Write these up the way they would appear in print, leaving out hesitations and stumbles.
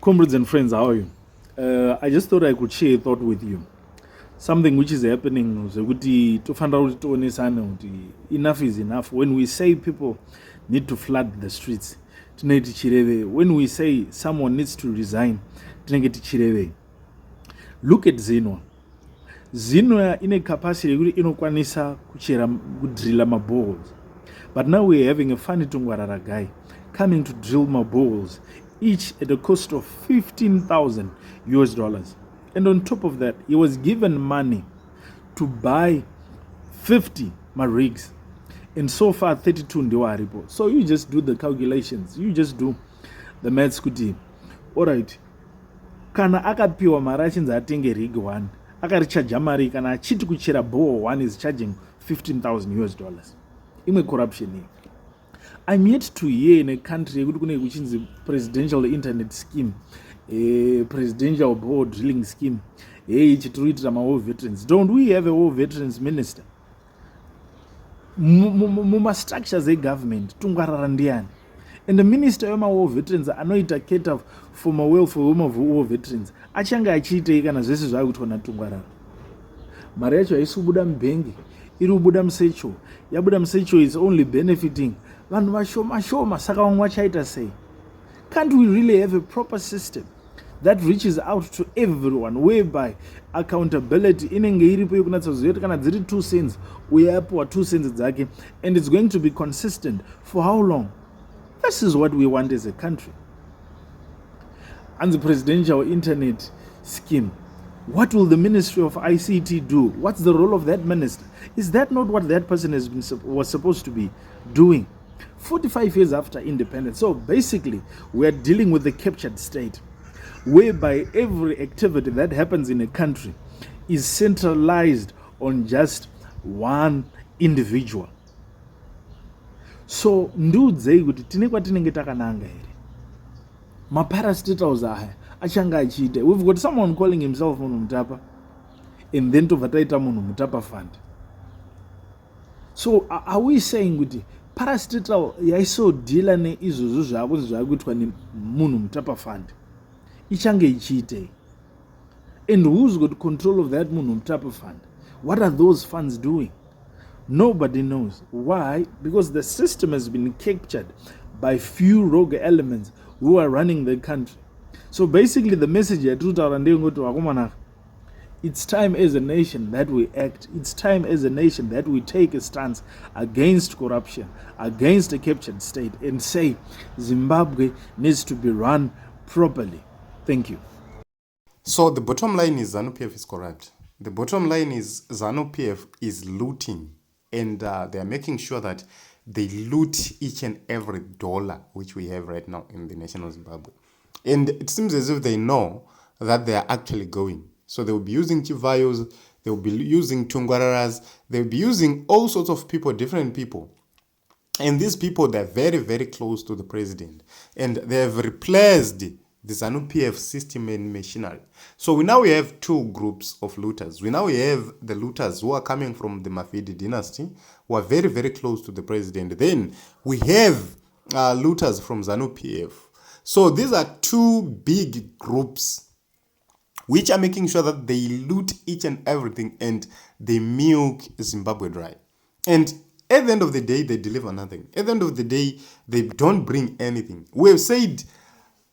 Comrades and friends, how are you? I just thought I could share a thought with you. Something which is happening, to find out enough is enough. When we say people need to flood the streets, when we say someone needs to resign, look at Zino. Zino in a capacity inokwanisa kudrilla my balls. But now we're having a funny Tungwarara guy coming to drill my balls, each at a cost of $15,000. And on top of that, he was given money to buy 50 rigs. And so far, 32 ndiwaripo. So you just do the calculations. You just do the maths kuti. Alright. Kana akapiwa marachins atenge rig 1. Akarichaja mari kana achiti kuchera bore 1 is charging $15,000. Imwe corruption here. I'm yet to hear in a country which is a presidential internet scheme, a presidential board drilling scheme, war veterans. Don't we have a war veterans minister? Muma structures a government, and the minister of war veterans anoita cater for my welfare of war veterans. Achanga achite kana zvese zvakutona Tungwarara. Mari yacho haisubuda mubhengi, iribuda musecho. Yabuda musecho is only benefiting vanhu vashoma saka vamwe vachaita sei? Can't we really have a proper system that reaches out to everyone, whereby accountability inenge iripo yokunatsa kuziva kuti kana dziri 2 cents uyapiwa 2 cents dzake, and it's going to be consistent for how long? This is what we want as a country. And the presidential internet scheme, what will the Ministry of ICT do? What's the role of that minister? Is that not what that person was supposed to be doing? 45 years after independence. So basically, we are dealing with the captured state, whereby every activity that happens in a country is centralized on just one individual. So ndudzei kuti tine kwatinenge takananga here. Maparastatals aya achanga achite. We've got someone calling himself Munhu Mutapa, and then tovataita Munhu Mutapa Fund. So are we saying kuti parastatal yaisodhila neizvozvo zvavo zvakuitwa nemunhu Mutapa Fund ichange ichiite? And who's got control of that Munhu Mutapa Fund? What are those funds doing? Nobody knows. Why? Because the system has been captured by few rogue elements who are running the country. So basically the message here, it's time as a nation that we act. It's time as a nation that we take a stance against corruption, against a captured state, and say Zimbabwe needs to be run properly. Thank you. So the bottom line is ZANU-PF is corrupt. The bottom line is ZANU-PF is looting, and they are making sure that they loot each and every dollar which we have right now in the nation of Zimbabwe. And it seems as if they know that they are actually going. So they will be using Chivayos, they will be using Tungwararas, they will be using all sorts of people, different people. And these people, they're very, very close to the president. And they have replaced the ZANU-PF system and machinery. So we have two groups of looters. We have the looters who are coming from the Mafidi dynasty, who are very, very close to the president. Then we have looters from ZANU-PF. So these are two big groups which are making sure that they loot each and everything and they milk Zimbabwe dry. And at the end of the day, they deliver nothing. At the end of the day, they don't bring anything. We have said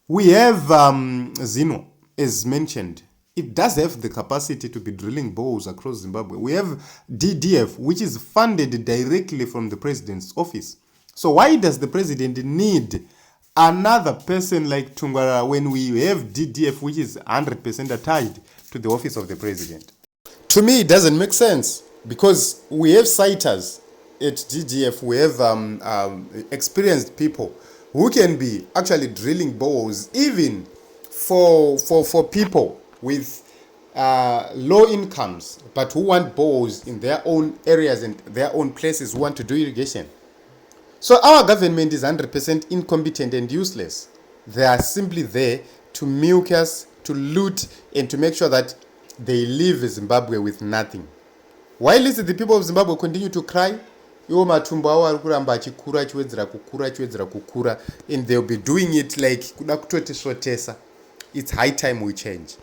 we have Zino, as mentioned. It does have the capacity to be drilling bores across Zimbabwe. We have DDF, which is funded directly from the president's office. So why does the president need another person like Tungwarara when we have DDF, which is 100% attached to the office of the president? To me, it doesn't make sense, because we have sighters at DDF. We have experienced people who can be actually drilling bores, even for people with low incomes, but who want bores in their own areas and their own places, who want to do irrigation. So our government is 100% incompetent and useless. They are simply there to milk us, to loot, and to make sure that they leave Zimbabwe with nothing. While the people of Zimbabwe continue to cry, and they'll be doing it like kuda kutoti swotesa. it's high time we change.